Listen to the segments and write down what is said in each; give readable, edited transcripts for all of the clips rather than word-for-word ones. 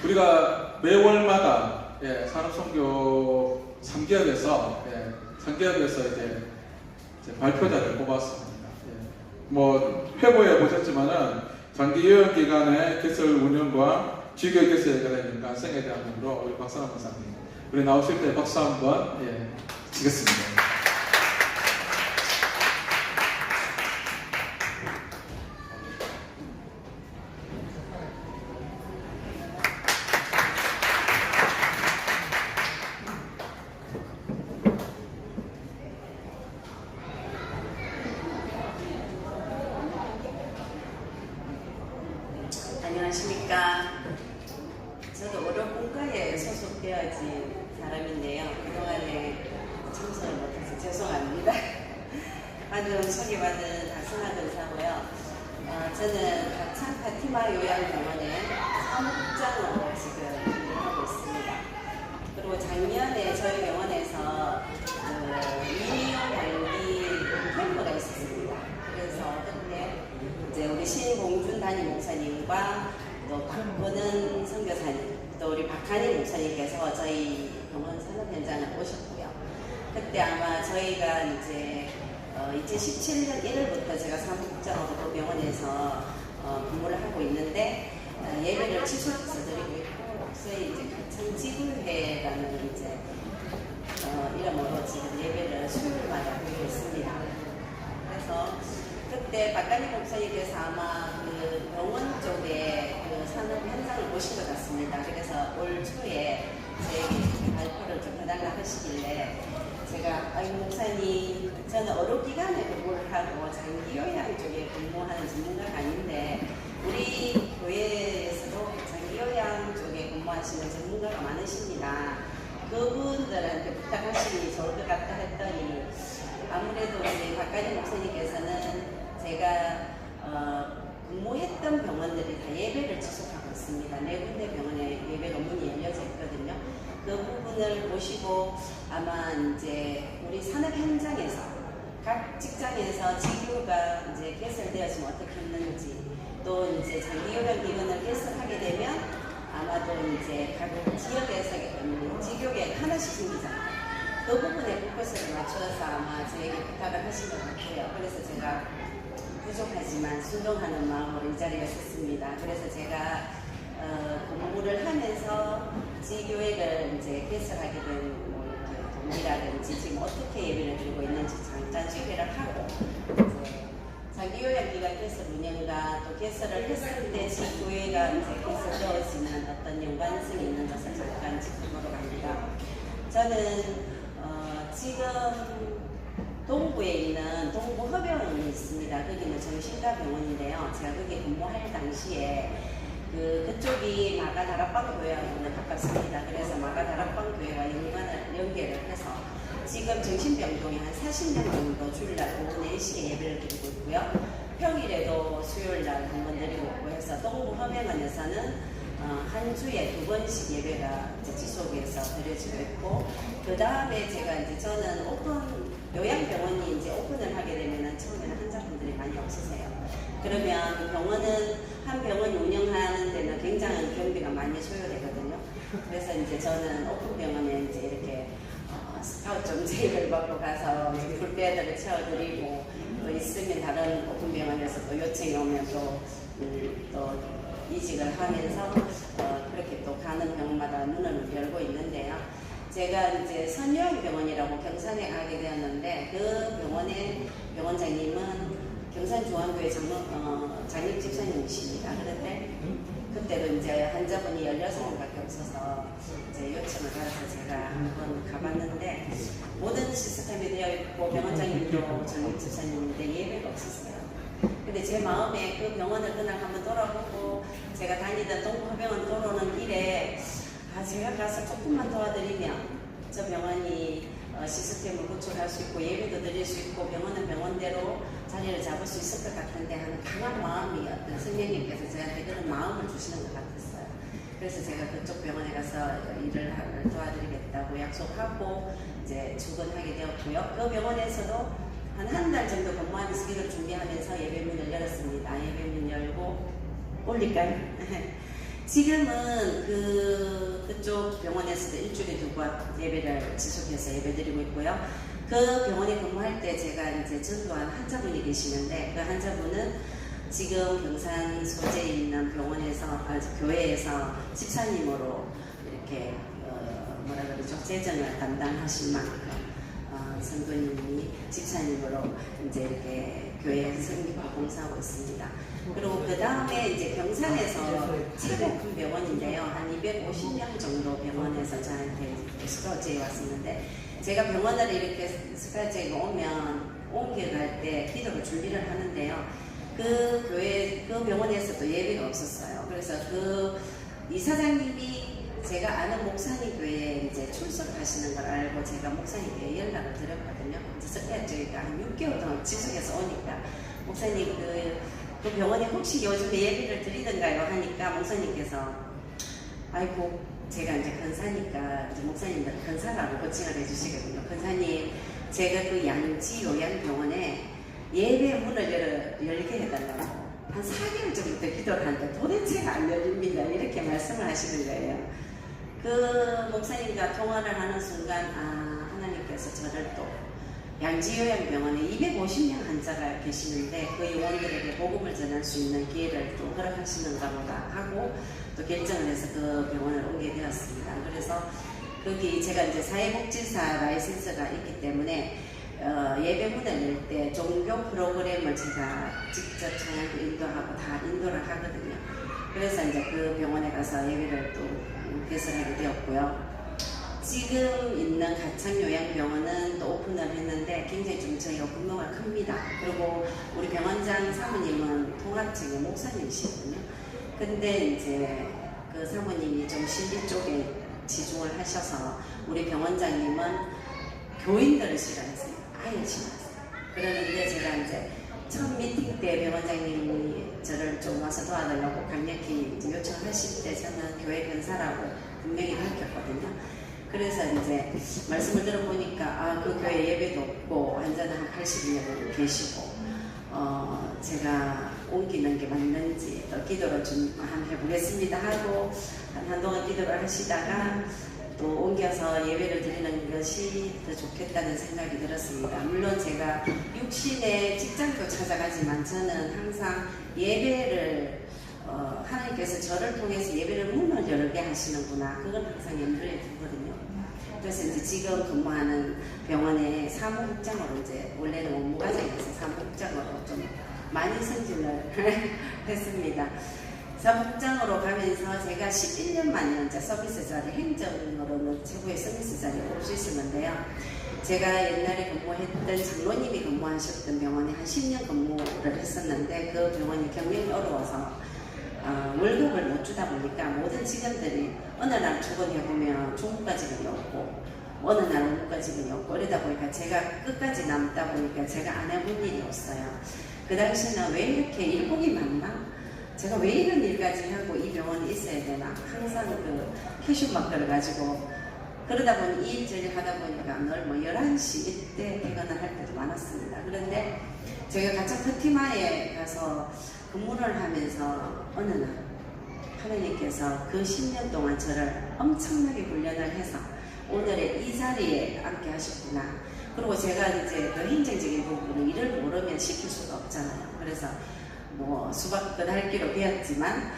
우리가 매월마다 산업선교 3기업에서 이제 발표자를 뽑았습니다. 뭐 회고에 보셨지만은 장기 요양 기간의 개설 운영과 주교 개설에 관한 가능성에 대한 부분으로 우리 박상환 목사님 우리 나오실 때 박수 한번 치겠습니다. 안녕하십니까. 저도 어려운가에 소속되어진 사람인데요. 그동안에 참석을 못해서 죄송합니다. 방금 소개받은 박상환 의사고요. 저는 가창 파티마 요양병원의 사무국장으로 지금 일을 하고 있습니다. 그리고 작년에 저희 병원에서 민의용 관리 캠프가 있었습니다. 그래서 그때 이제 우리 신봉준 담임 목사님과 또 박건은 선교사님, 또 우리 박한희 목사님께서 저희 병원 산업 현장을 오셨고요. 그때 아마 저희가 이제 2017년 1월부터 제가 사무국장으로 그 병원에서 근무를 하고 있는데 예배를 취소해서 드리고 있고, 저희 이제 가창지불회라는 이제 이름으로 지금 예배를 수요일마다 드리고 있습니다. 그래서 그때 박관희 목사님께서 아마 그 병원 쪽에 그 산업 현장을 보신 것 같습니다. 그래서 올 초에 저에게 발표를 좀 해달라 하시길래 제가 목사님, 저는 의료기관에 근무를 하고 장기요양 쪽에 근무하는 전문가가 아닌데 우리 교회에서도 장기요양 쪽에 근무하시는 전문가가 많으십니다. 그분들한테 부탁하시니 좋을 것 같다 했더니 아무래도 우리 박관희 목사님께서는 제가 근무했던 병원들이 다 예배를 지속하고 있습니다. 4군데 병원에 예배가 문이 열려져 있거든요. 그 부분을 보시고 아마 이제 우리 산업 현장에서 각 직장에서 지교가 이제 개설되었으면 어떻게 했는지, 또 이제 장기요양 기관을 개설하게 되면 아마도 이제 각 지역에서 지교계 하나씩 생기잖아요. 그 부분에 포커스를 맞춰서 아마 저에게 부탁을 하신 것 같아요. 그래서 제가 부족하지만 순종하는 마음으로 이 자리에 섰습니다. 그래서 제가 공부를 하면서 지교회를 이제 개설하게 된 동기라든지 지금 어떻게 예배를 드리고 있는지 잠깐 소개를 하고, 장기요양기관 개설 운영과 또 개설을 했을 때 지교회가 이제 개설되어지는 어떤 연관성이 있는 것을 잠깐 짚어보러 갑니다. 저는 지금 동부에 있는 동부허병원이 있습니다. 거기는 정신과병원인데요. 제가 거기 근무할 당시에 그쪽이 마가다락방 교회하고는 가깝습니다. 그래서 마가다락방 교회와 연계를 해서 지금 정신병동에 한 40명 정도 주일날 오후 4시에 예배를 드리고 있고요. 평일에도 수요일날 한 번 드리고 있고 해서 동부허병원에서는 한 주에 2번씩 예배가 이제 지속해서 드려지고 있고, 그 다음에 제가 이제 저는 요양병원이 이제 오픈을 하게 되면은 처음에는 환자분들이 많이 없으세요. 그러면 그 병원은 한 병원이 운영하는 데는 굉장한 경비가 많이 소요되거든요. 그래서 이제 저는 오픈병원에 이제 이렇게 스카우트 정제를 받고 가서 불배들을 채워드리고, 또 있으면 다른 오픈병원에서 또 요청이 오면 또 이직을 하면서 그렇게 또 가는 병마다 문을 열고 있는데요. 제가 이제 선요양병원이라고 경산에 가게 되었는데 그 병원의 병원장님은 경산중앙교회 장립 집사님이십니다. 그런데 그때도 이제 환자분이 16명밖에 없어서 이제 요청을 받아서 제가 한번 가봤는데 모든 시스템이 되어 있고 병원장님도 장립 집사님인데 예배가 없었어요. 근데 제 마음에 그 병원을 그날 한번 돌아보고 제가 다니던 동부병원 돌아오는 길에 제가 가서 조금만 도와드리면 저 병원이 시스템을 구축할 수 있고 예배도 드릴 수 있고 병원은 병원대로 자리를 잡을 수 있을 것 같은데 하는 강한 마음이 어떤 선생님께서 저한테 그런 마음을 주시는 것 같았어요. 그래서 제가 그쪽 병원에 가서 일을 도와드리겠다고 약속하고 이제 출근하게 되었고요. 그 병원에서도 한 달 정도 근무하면서 기도를 준비하면서 예배문을 열었습니다. 예배문 열고 올릴까요? 지금은 그쪽 병원에서도 일주일에 2번 예배를 지속해서 예배드리고 있고요. 그 병원에 근무할 때 제가 이제 전도한 환자분이 계시는데 그 환자분은 지금 경산 소재에 있는 병원에서 교회에서 집사님으로 이렇게 뭐라 그러죠, 재정을 담당하신 만큼 성도님이 집사님으로 이제 이렇게 교회 성기고 봉사하고 있습니다. 그리고 그 다음에 이제 경산에서 최고 큰 병원인데요. 한 250명 정도 병원에서 저한테 스카우트에 왔었는데 제가 병원을 이렇게 스카우트에 오면 옮겨갈 때 기도로 준비를 하는데요. 그 교회, 그 병원에서도 예배가 없었어요. 그래서 그 이사장님이 제가 아는 목사님 교회에 이제 출석하시는 걸 알고 제가 목사님께 연락을 드렸거든요. 그래서 저희가 한 6개월 동안 지속해서 오니까 목사님 그 병원에 혹시 요즘에 예배를 드리던가요? 하니까 목사님께서 아이고 제가 이제 근사니까 이제 목사님들 근사라고 호칭을 해주시거든요. 근사님 제가 그 양지 요양병원에 예배 문을 열게 해달라고 한 4개월 전부터 기도를 하는데 도대체가 안 열립니다. 이렇게 말씀을 하시는 거예요. 그 목사님과 통화를 하는 순간 하나님께서 저를 또 양지요양병원에 250명 환자가 계시는데 그 영혼들에게 복음을 전할 수 있는 기회를 또 허락하시는가 보다 하고 또 결정을 해서 그 병원을 오게 되었습니다. 그래서 거기 제가 이제 사회복지사 라이센스가 있기 때문에 예배문을 열 때 종교 프로그램을 제가 직접 찬양도 인도하고 다 인도를 하거든요. 그래서 이제 그 병원에 가서 예배를 또 개설하게 되었고요. 지금 있는 가창요양병원은 또 오픈을 했는데 굉장히 좀 저희가 규모가 큽니다. 그리고 우리 병원장 사모님은 통합청의 목사님이시거든요. 근데 이제 그 사모님이 좀 신비 쪽에 지중을 하셔서 우리 병원장님은 교인들을 싫어했어요. 아예 싫어했어요. 그러는데 제가 이제 처음 미팅 때 병원장님이 저를 좀 와서 도와달라고 강력히 이제 요청하실 때 저는 교회 근사라고 분명히 밝혔거든요. 그래서 이제 말씀을 들어보니까 그 교회 예배도 없고 환자는 한 80명 정도 계시고 제가 옮기는 게 맞는지 또 기도를 좀 한번 해보겠습니다 하고 한동안 기도를 하시다가 또 옮겨서 예배를 드리는 것이 더 좋겠다는 생각이 들었습니다. 물론 제가 육신의 직장도 찾아가지만 저는 항상 예배를 하나님께서 저를 통해서 예배를 문을 열게 하시는구나. 그건 항상 염두에 두거든요. 그래서 이제 지금 근무하는 병원의 사무국장으로 이제 원래는 업무과정에서 사무국장으로 좀 많이 승진을 했습니다. 사무국장으로 가면서 제가 11년 만에 이제 서비스 자리, 행정으로는 최고의 서비스 자리에 올 수 있었는데요. 제가 옛날에 근무했던 장로님이 근무하셨던 병원에 한 10년 근무를 했었는데 그 병원이 경영이 어려워서 월급을 못 주다 보니까 모든 직원들이 어느 날 출근해보면 중국가 직원이 없고 어느 날 원무과 직원이 없고 이러다 보니까 제가 끝까지 남다 보니까 제가 안 해본 일이 없어요. 그 당시에는 왜 이렇게 일복이 많나? 제가 왜 이런 일까지 하고 이 병원에 있어야 되나? 항상 그 캐슈마크를 가지고 그러다 보니 이 일저일 하다 보니까 늘 뭐 11시 이때 퇴근을 할 때도 많았습니다. 그런데 제가 가장 커티마에 가서 근무를 하면서 어느 날 하나님께서 그 10년 동안 저를 엄청나게 훈련을 해서 오늘의 이 자리에 앉게 하셨구나. 그리고 제가 이제 그 행정적인 부분은 일을 모르면 시킬 수가 없잖아요. 그래서 뭐 수박은 할기로 배웠지만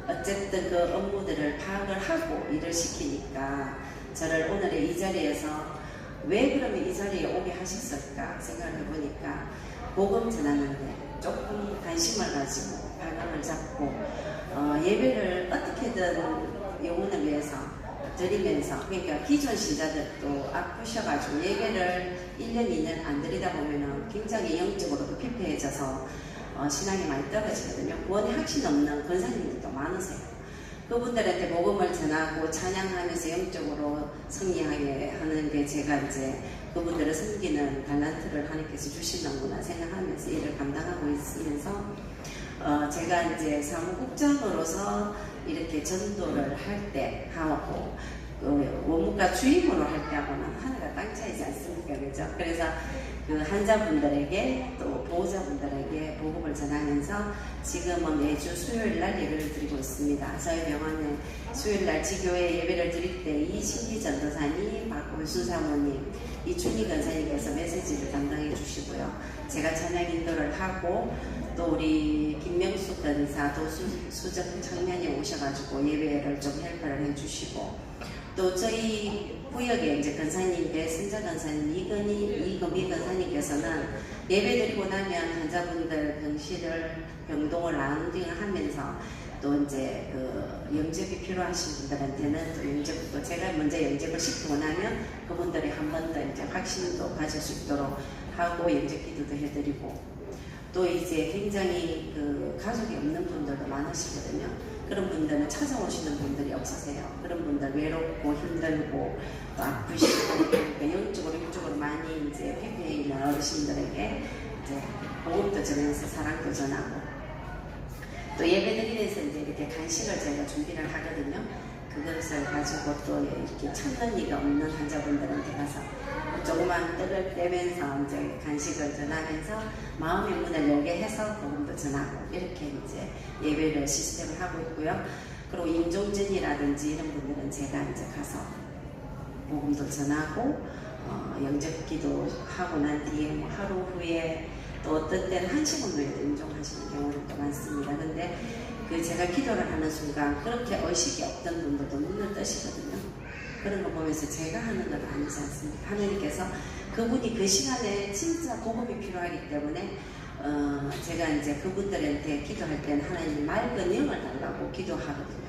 어쨌든 그 업무들을 파악을 하고 일을 시키니까 저를 오늘의 이 자리에서 왜 그러면 이 자리에 오게 하셨을까 생각을 해보니까 복음 전하는데 조금 관심을 가지고 발광을 잡고 예배를 어떻게든 영혼을 위해서 드리면서 그러니까 기존 신자들도 아프셔가지고 예배를 1년 2년 안 드리다 보면은 굉장히 영적으로도 피폐해져서 신앙이 많이 떨어지거든요. 구원의 확신 없는 권사님들도 많으세요. 그분들한테 복음을 전하고 찬양하면서 영적으로 승리하게 하는 게 제가 이제 그분들을 섬기는 달란트를 하나님께서 주시는구나 생각하면서 일을 감당하고 있으면서 제가 이제 사무국장으로서 이렇게 전도를 할 때 하고 원무과 주임으로 할 때하고는 하늘과 땅 차이지 않습니까? 그죠? 그래서 그 환자분들에게 또 보호자분들에게 복음을 전하면서 지금은 매주 수요일날 예배를 드리고 있습니다. 저희 병원에 수요일날 지교회 예배를 드릴 때 이신기 전도사님, 박울순 사모님, 이춘희 권사님께서 메시지를 담당해 주시고요. 제가 찬양 인도를 하고 또 우리 김명숙 권사 또 수정 청년이 오셔가지고 예배를 좀 헬퍼를 해주시고 또 저희 구역에 이제 권사님, 배순자 권사님, 이금희 권사님께서는 예배 드리고 나면 환자분들 병실을 병동을 라운딩을 하면서 또 이제 그 영접이 필요하신 분들한테는 또 영접도 제가 먼저 영접을 시키고 나면 그분들이 한 번 더 이제 확신도 가질 수 있도록 하고 영접 기도도 해드리고 또 이제 굉장히 그 가족이 없는 분들도 많으시거든요. 그런 분들은 찾아오시는 분들이 없으세요. 그런 분들 외롭고 힘들고 또 아프시고 그러니까 영적으로 육적으로 많이 이제 회피해 있는 어르신들에게 이제 복음도 전하면서 사랑도 전하고 또 예배드리면서 이제 이렇게 간식을 저희가 준비를 하거든요. 그것을 가지고 또 이렇게 찾는 이가 없는 환자분들한테 가서 조그만 떡을 떼면서 이제 간식을 전하면서 마음의 문을 열게 해서 복음도 전하고 이렇게 이제 예배를 시스템을 하고 있고요. 그리고 임종전이라든지 이런 분들은 제가 이제 가서 복음도 전하고 영접기도 하고 난 뒤에 뭐 하루 후에 또 어떤 때는 1시간 후에도 임종하시는 경우는 또 많습니다. 근데 그 제가 기도를 하는 순간 그렇게 의식이 없던 분들도 눈을 뜨시거든요. 그런 거 보면서 제가 하는 건 아니지 않습니까? 하나님께서 그분이 그 시간에 진짜 복음이 필요하기 때문에 제가 이제 그분들한테 기도할 때는 하나님 맑은 영을 달라고 기도하거든요.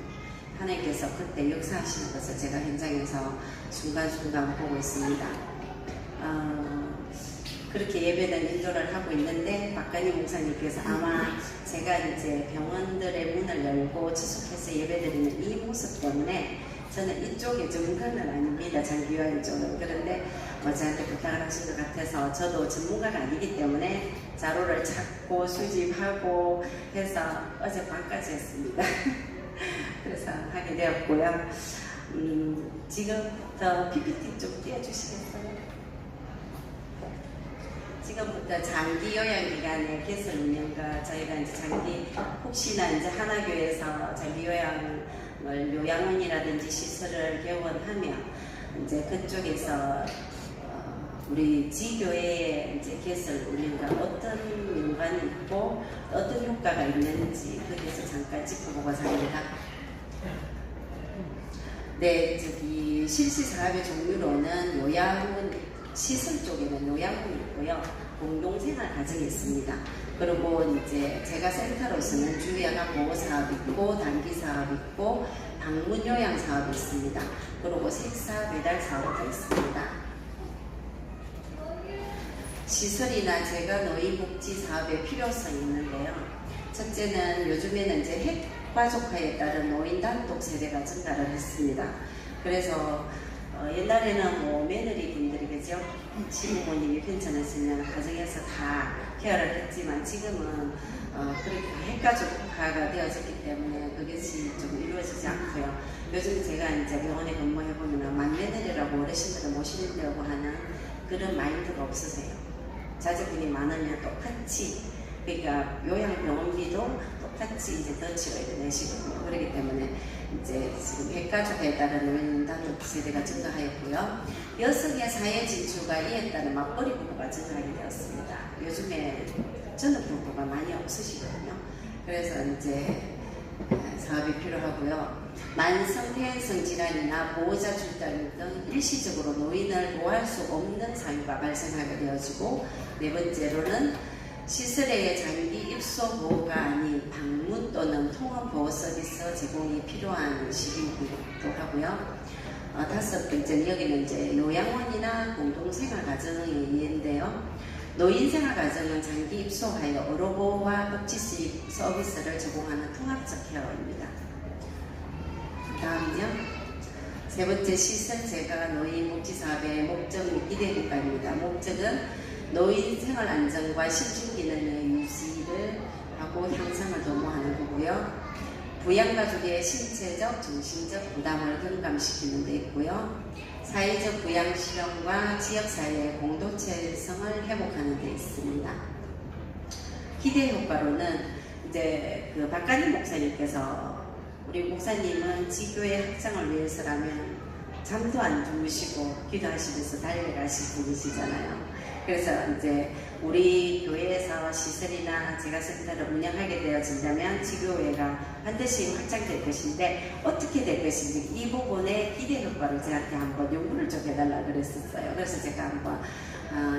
하나님께서 그때 역사하시는 것을 제가 현장에서 순간순간 보고 있습니다. 그렇게 예배는 인도를 하고 있는데 박간희 목사님께서 아마 제가 이제 병원들의 문을 열고 지속해서 예배드리는 이 모습 때문에 저는 이쪽에 전문가는 아닙니다. 장기요양 쪽은. 그런데 저한테 부탁을 하신 것 같아서 저도 전문가가 아니기 때문에 자료를 찾고 수집하고 해서 어젯밤까지 했습니다. 그래서 하게 되었고요. 지금부터 PPT 좀 띄워주시겠어요? 지금부터 장기 요양 기간의 개설 운영과 저희가 이제 장기 혹시나 이제 하나교에서 장기 요양원이라든지 시설을 개원하면 이제 그쪽에서 우리 지교회의 이제 개설 운영과 어떤 연관이 있고 어떤 효과가 있는지 거기에서 잠깐 짚어보고자 합니다. 네, 저기 실시 사업의 종류로는 요양원 시설 쪽에는 요양원이 있고요. 공동생활 가정이 있습니다. 그리고 이제 제가 센터로서는 주요양 보호 사업이 있고 단기 사업이 있고 방문 요양 사업이 있습니다. 그리고 식사 배달 사업도 있습니다. 시설이나 제가 노인 복지 사업의 필요성이 있는데요. 첫째는 요즘에는 이제 핵가족화에 따른 노인 단독 세대가 증가를 했습니다. 그래서 옛날에는 뭐 며느리 분들이 그죠? 시부모님이 편찮으시면 가정에서 다 케어를 했지만 지금은 그렇게 핵가족화가 되어졌기 때문에 그것이 좀 이루어지지 않고요. 요즘 제가 이제 병원에 근무해보면 맏며느리라고 어르신들을 모시려고 하는 그런 마인드가 없으세요. 자제분이 많으면 똑같이 그러니까 요양병원비도 똑같이 이제 더 치료를 내시거든요. 그렇기 때문에 이제 지금 핵가족에 따른 노인 단독 세대가 증가하였고요. 여성의 사회 진출과 이에 따른 맞벌이 부부가 증가하게 되었습니다. 요즘에 전업 부부가 많이 없으시거든요. 그래서 이제 사업이 필요하고요. 만성 폐행성 질환이나 보호자 출산 등 일시적으로 노인을 보호할 수 없는 사유가 발생하게 되어지고 네 번째로는 시설의 장기 입소 보호가 아닌 방문 또는 통원 보호 서비스 제공이 필요한 시기이기도 하고요. 다섯 번째는 여기는 이제 요양원이나 공동생활 가정이 있는데요. 노인생활가정은 장기 입소하여 의료보호와 복지 서비스를 제공하는 통합적 케어입니다. 다음은요. 세 번째 시설 제가 노인복지사업의 목적 및 기대국가입니다. 목적은 노인 생활 안정과 실증 기능의 유지를 하고 향상을 도모하는 거고요. 부양가족의 신체적, 정신적 부담을 경감시키는 데 있고요. 사회적 부양 실현과 지역사회의 공동체성을 회복하는 데 있습니다. 기대 효과로는 이제 그 박가님 목사님께서 우리 목사님은 지교의 확장을 위해서라면 잠도 안 주무시고 기도하시면서 달려가신 분이시잖아요. 그래서 이제 우리 교회에서 시설이나 제가센터를 운영하게 되어진다면 지교회가 반드시 확장될 것인데 어떻게 될 것인지 이 부분의 기대 효과를 저한테 한번 연구를 좀 해달라 그랬었어요. 그래서 제가 한번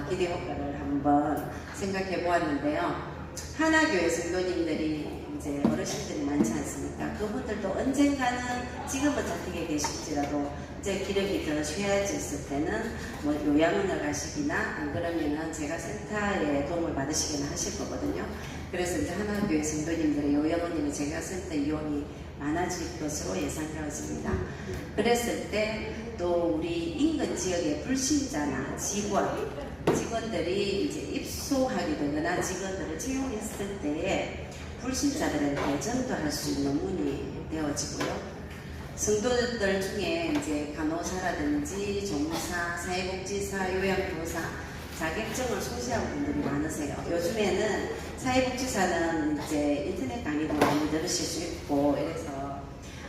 기대 효과를 한번 생각해 보았는데요. 하나교회 성도님들이 이제 어르신들이 많지 않습니까? 그분들도 언젠가는 지금은 잡히게 계실지라도 이제 기력이 더 쇠해졌을 때는 뭐 요양원을 가시기나 안 그러면은 제가 센터에 도움을 받으시기나 하실 거거든요. 그래서 이제 하나교회 성도님들의 요양원이나 제가 센터 이용이 많아질 것으로 예상되어집니다. 그랬을 때 또 우리 인근 지역의 불신자나 직원들이 이제 입소하게 되거나 직원들을 채용했을 때에 불신자들한테 전도할 수 있는 문이 되어지고요. 성도들 중에 이제 간호사라든지 종사, 사회복지사, 요양교사 자격증을 소지한 분들이 많으세요. 요즘에는 사회복지사는 이제 인터넷 강의도 많이 들으실 수 있고 이래서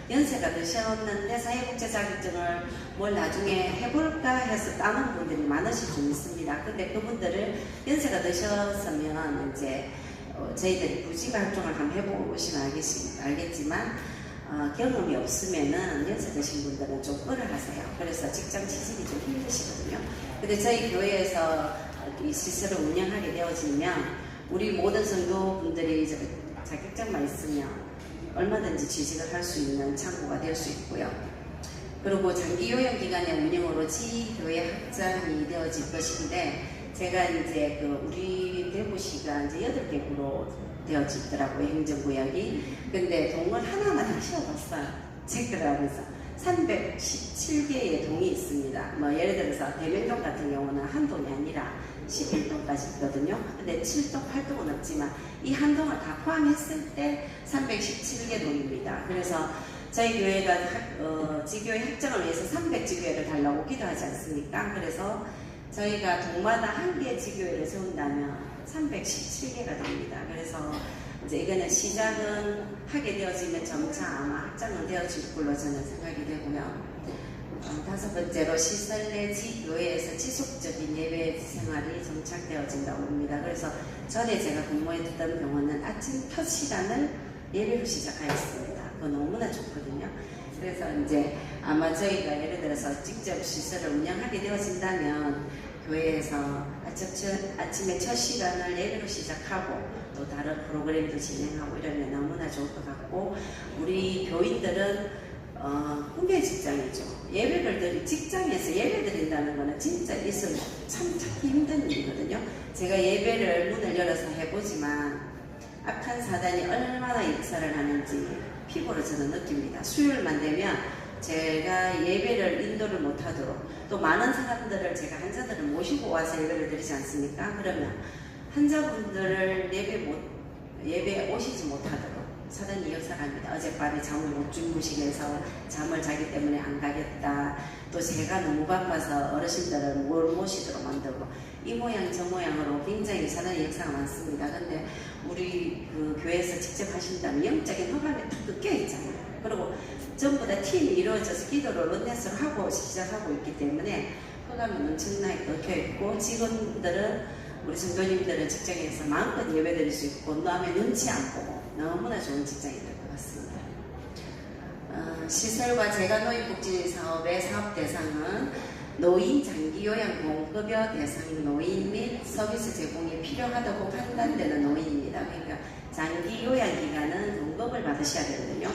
연세가 드셨는데 사회복지 자격증을 뭘 나중에 해볼까 해서 따는 분들이 많으실 수 있습니다. 근데 그분들을 연세가 드셨으면 이제 저희들이 부지가 활동을 한번 해보시면 알겠지만 경험이 없으면은 연세 드신 분들은 좀 꺼려하세요. 그래서 직장 취직이 좀 힘드시거든요. 근데 저희 교회에서 이 시설을 운영하게 되어지면 우리 모든 성도분들이 자격증만 있으면 얼마든지 취직을 할 수 있는 창구가 될 수 있고요. 그리고 장기 요양 기간의 운영으로 지교회 확장이 되어질 것인데 제가 이제 우리 대구시가 이제 8개 구로 되어지더라고요, 행정구역이. 근데 동을 하나하나 다 치워봤어요. 체크를 하면서 317개의 동이 있습니다. 뭐 예를 들어서 대명동 같은 경우는 한 동이 아니라 11동까지 있거든요. 근데 7동, 8동은 없지만 이 한 동을 다 포함했을 때 317개 동입니다. 그래서 저희 교회가 지교회 확장을 위해서 300지교회를 달라고 기도하지 않습니까? 그래서 저희가 동마다 한 개의 지교회를 세운다면 317개가 됩니다. 그래서 이제 이거는 시작은 하게 되어지면 점차 아마 확장은 되어질 걸로 저는 생각이 되고요. 5번째로 시설 내 지교회에서 지속적인 예배 생활이 정착되어진다고 봅니다. 그래서 전에 제가 근무했던 병원은 아침 첫 시간을 예배로 시작하였습니다. 그거 너무나 좋거든요. 그래서 이제 아마 저희가 예를 들어서 직접 시설을 운영하게 되어진다면 교회에서 아침에 첫 시간을 예배로 시작하고 또 다른 프로그램도 진행하고 이러면 너무나 좋을 것 같고, 우리 교인들은 후계 직장이죠. 예배를 직장에서 예배 드린다는 거는 진짜 있으면 참 찾기 힘든 일이거든요. 제가 예배를 문을 열어서 해보지만 악한 사단이 얼마나 역사를 하는지 피부로 저는 느낍니다. 수요일만 되면 제가 예배를 인도를 못하도록, 또 많은 사람들을 제가 환자들을 모시고 와서 예배를 드리지 않습니까? 그러면 환자분들을 예배에 오시지 못하도록 사단이 역사합니다. 어젯밤에 잠을 못 주무시면서 잠을 자기 때문에 안 가겠다. 또 제가 너무 바빠서 어르신들을 뭘 모시도록 만들고, 이 모양 저 모양으로 굉장히 사단의 역사가 많습니다. 근데 우리 그 교회에서 직접 하신다면 영적인 허감이 딱 꺾여 있잖아요. 그리고 전부 다 팀이 이루어져서 기도를 런넷으로 하고 시작하고 있기 때문에 허감이 엄청나게 꺾여 있고, 직원들은 우리 성도님들은 직장에서 마음껏 예배드릴 수 있고 남의 눈치 안 보고 너무나 좋은 직장이 될 것 같습니다. 시설과 재가노인복지 사업의 사업 대상은 노인 장기요양공급여 대상 노인 및 서비스 제공이 필요하다고 판단되는 노인입니다. 그러니까 장기요양기간은 등급을 받으셔야 되거든요.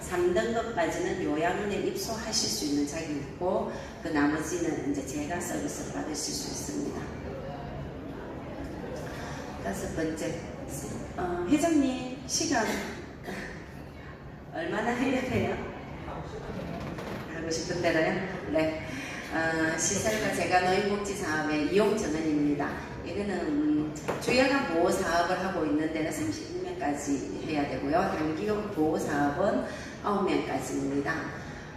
3등급까지는 요양원에 입소하실 수 있는 자격이 있고, 그 나머지는 이제 재가 서비스를 받으실 수 있습니다. 5번째, 회장님 시간 얼마나 해야 돼요? 하고 싶은 대로요? 네. 시설과 재가노인복지 사업의 이용 전환입니다. 이거는 주야간 보호 사업을 하고 있는 데는 30명까지 9명까지 해야 되고요. 단기 보호 사업은 9명까지입니다.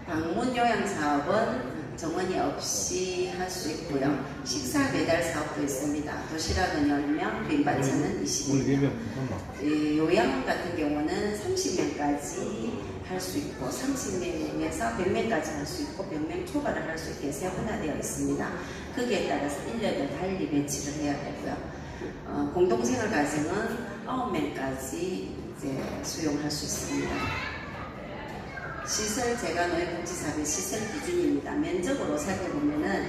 방문 요양 사업은 정원이 없이 할 수 있고요. 식사 배달 사업도 있습니다. 도시락은 10명, 빈반찬은 20명. 요양 같은 경우는 30명까지 할 수 있고 30명에서 100명까지 할 수 있고 100명 초과를 할 수 있게 세분화되어 있습니다. 거기에 따라서 인력을 달리 배치를 해야 되고요. 공동생활 가정은 9명까지 이제 수용할 수 있습니다. 시설 재가노예복지사업의 시설 기준입니다. 면적으로 살펴보면은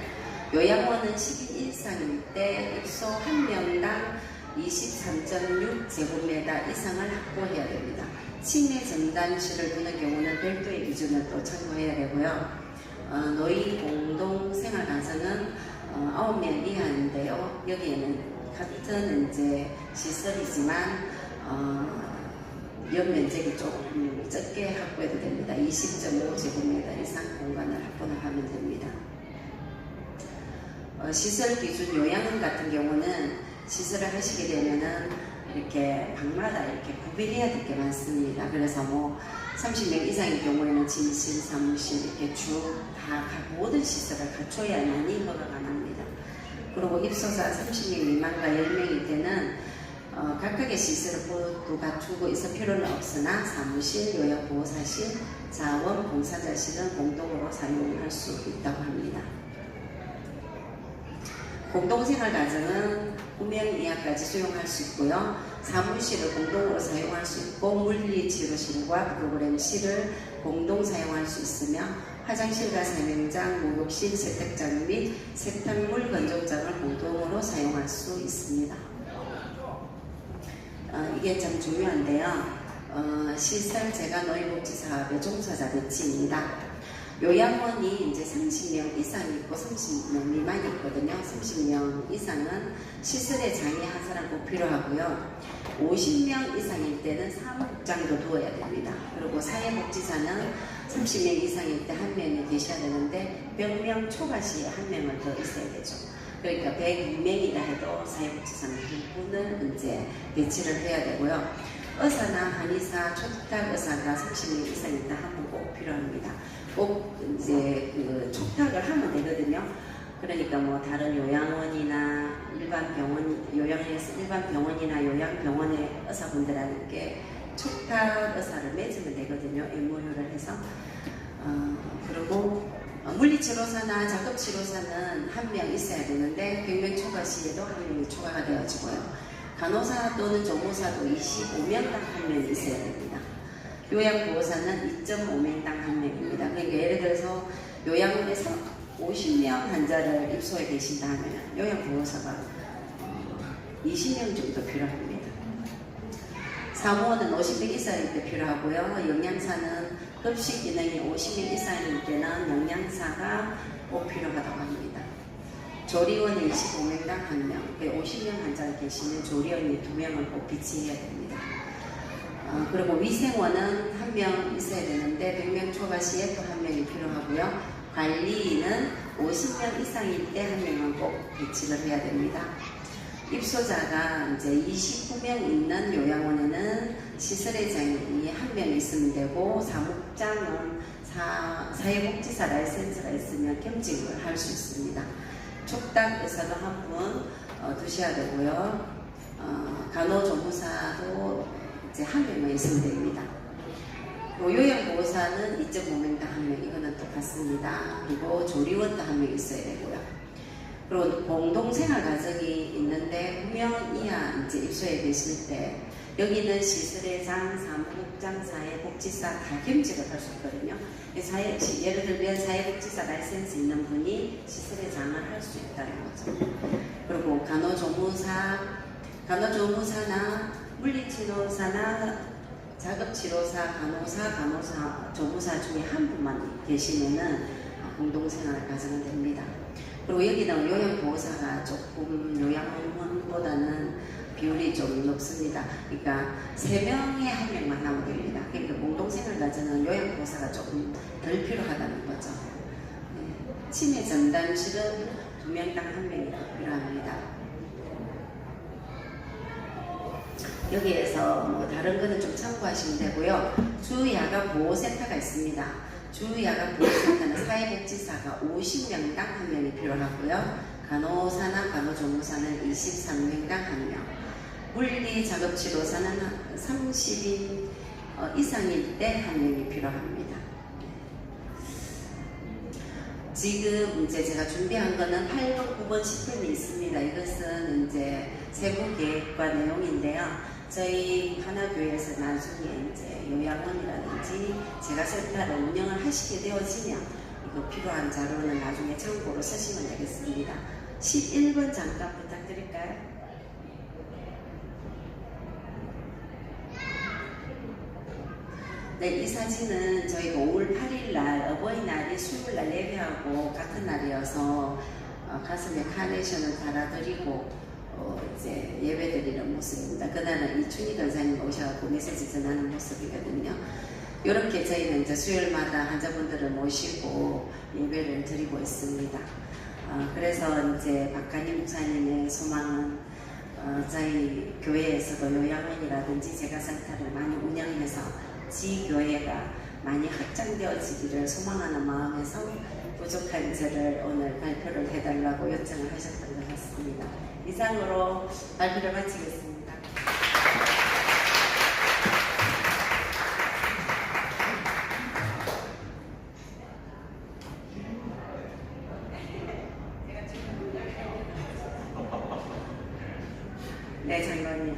요양원은 10인 이상일 때 입소 1명당 23.6제곱미터 이상을 확보해야 됩니다. 치매 전담실을 두는 경우는 별도의 기준을 또 참고해야 되고요. 노인 공동 생활 가정은 9명 이하인데요. 여기에는 같은 이제 시설이지만 연면적이 조금 적게 확보해도 됩니다. 20.5제곱미터 이상 공간을 확보하면 됩니다. 시설 기준 요양원 같은 경우는 시설을 하시게 되면은 이렇게 방마다 이렇게 구비해야 될 게 많습니다. 그래서 뭐 30명 이상의 경우에는 침실, 사무실 이렇게 쭉 다 모든 시설을 갖춰야만이 허가가 납니다. 그리고 입소자 30명 미만과 10명일 때는 각각의 시설을 모두 갖추고 있을 필요는 없으나 사무실, 요양보호사실, 자원, 봉사자실은 공동으로 사용할 수 있다고 합니다. 공동생활 가정은 9명 이하까지 수용할 수 있고요. 사무실을 공동으로 사용할 수 있고 물리치료실과 프로그램실을 공동 사용할 수 있으며 화장실과 사명장, 목욕실, 세탁장 및 세탁물 건조장을 공동으로 사용할 수 있습니다. 이게 참 중요한데요. 시설 재가노예복지사업의 종사자 배치입니다. 요양원이 이제 30명 이상이 있고 30명 미만이 있거든요. 30명 이상은 시설에 장애 한 사람 꼭 필요하고요. 50명 이상일 때는 사무국장도 두어야 됩니다. 그리고 사회복지사는 30명 이상일 때 한 명이 계셔야 되는데 100명 초과 시에 한 명은 더 있어야 되죠. 그러니까 102명이다 해도 사회복지사는 한 분을 이제 배치를 해야 되고요. 의사나 한의사, 촉탁 의사가 30명 이상 있다 한 분 꼭 필요합니다. 꼭 이제 그 촉탁을 하면 되거든요. 그러니까 뭐 다른 요양원이나 일반 병원, 요양원에서 일반 병원이나 요양병원의 의사분들한테 촉탁 의사를 맺으면 되거든요. MOU를 해서. 그리고 물리치료사나 작업치료사는 한 명 있어야 되는데 100명 초과 시에도 한 명이 초과가 되어지고요. 간호사 또는 조무사도 25명당 한 명이 있어야 됩니다. 요양보호사는 2.5명당 한 명입니다. 그러니까 예를 들어서 요양원에서 50명 환자를 입소해 계신다 하면 요양보호사가 20명 정도 필요합니다. 사무원은 50명 이상일 때 필요하고요. 영양사는 급식 기능이 50명 이상일 때는 영양사가 꼭 필요하다고 합니다. 조리원은 25명당 한 명, 50명 환자가 계시면 조리원이 2명을 꼭 비치해야 됩니다. 그리고 위생원은 한 명 있어야 되는데 100명 초과 시에 또 한 명이 필요하고요. 관리인은 50명 이상일 때 한 명은 꼭 배치를 해야 됩니다. 입소자가 이제 29명 있는 요양원에는 시설의 장이 한 명 있으면 되고 사무국장은 사회복지사 라이센스가 있으면 겸직을 할 수 있습니다. 촉탁 의사도 한 분 두셔야 되고요. 간호조무사도 이제 한 명만 있으면 됩니다. 요양보호사는 2.5명당 한 명, 이거는 똑같습니다. 그리고 조리원도 한 명 있어야 되고요. 그리고 공동생활 가정이 있는데 9명 이하 이제 입소해 계실 때 여기는 시설의 장, 사무국장, 사회복지사 다 겸직을 할 수 있거든요. 예를 들면 사회복지사 라이센스 있는 분이 시설의 장을 할 수 있다는 거죠. 그리고 간호조무사나 물리치료사나 작업치료사, 간호사, 조무사 중에 한 분만 계시면은 공동생활 가정은 됩니다. 그리고 여기는 요양보호사가 조금 요양원보다는 비율이 좀 높습니다. 그러니까 3명에 1명만 하면 됩니다. 그러니까 공동생활 가정은 요양보호사가 조금 덜 필요하다는 거죠. 네. 치매 전담실은 2명당 1명이 필요합니다. 여기에서 뭐 다른 거는 좀 참고하시면 되고요. 주야간보호센터가 있습니다. 주야간보호센터는 사회복지사가 50명당 1명이 필요하고요. 간호사나 간호조무사는 23명당 1명. 물리작업치료사는 30인 이상일 때 1명이 필요합니다. 지금 이제 제가 준비한 거는 8번, 9번, 10번이 있습니다. 이것은 이제 세부 계획과 내용인데요. 저희 하나교회에서 나중에 이제 요양원이라든지 제가 센터를 운영을 하시게 되어지면 이거 필요한 자료는 나중에 참고로 쓰시면 되겠습니다. 11번 잠깐 부탁드릴까요? 네, 이 사진은 저희가 5월 8일 날 어버이날이 수요일 날 예배하고 같은 날이어서 가슴에 카네이션을 달아드리고 이제 예배드리는 모습입니다. 그날은 이춘희 권사님 오셔서 메시지 전하는 모습이거든요. 이렇게 저희는 이제 수요일마다 환자분들을 모시고 예배를 드리고 있습니다. 그래서 이제 박간희 목사님의 소망은 저희 교회에서도 요양원이라든지 제가센터를 많이 운영해서 지교회가 많이 확장되어지기를 소망하는 마음에서 부족한 저를 오늘 발표를 해달라고 요청을 하셨던 것 같습니다. 이상으로 발표를 마치겠습니다. 네, 장관님.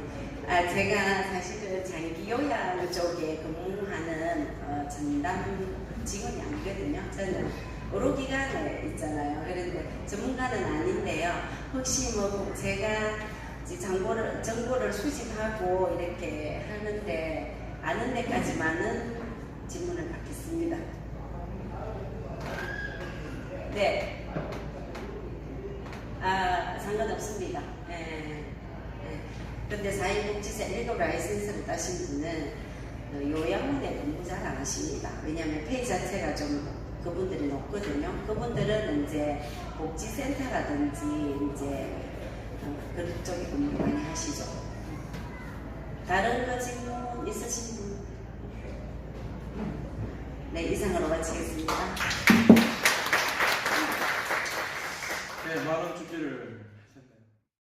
제가 사실은 장기요양 쪽에 근무하는 전담 직원이 아니거든요. 저는 의료기관에 있잖아요. 그런데 전문가는 아닌데요. 혹시 뭐 제가 정보를 수집하고 이렇게 하는데 아는 데까지만은 질문을 받겠습니다. 네. 상관없습니다. 네. 근데 사회복지사 1급 라이센스를 따신 분은 요양원에 공부 잘 안 하십니다. 왜냐하면 페이 자체가 좀 그분들이 높거든요. 그분들은 이제 복지센터라든지 이제 그쪽에 공부 많이 하시죠. 다른 거 질문 있으신 분? 네, 이상으로 마치겠습니다.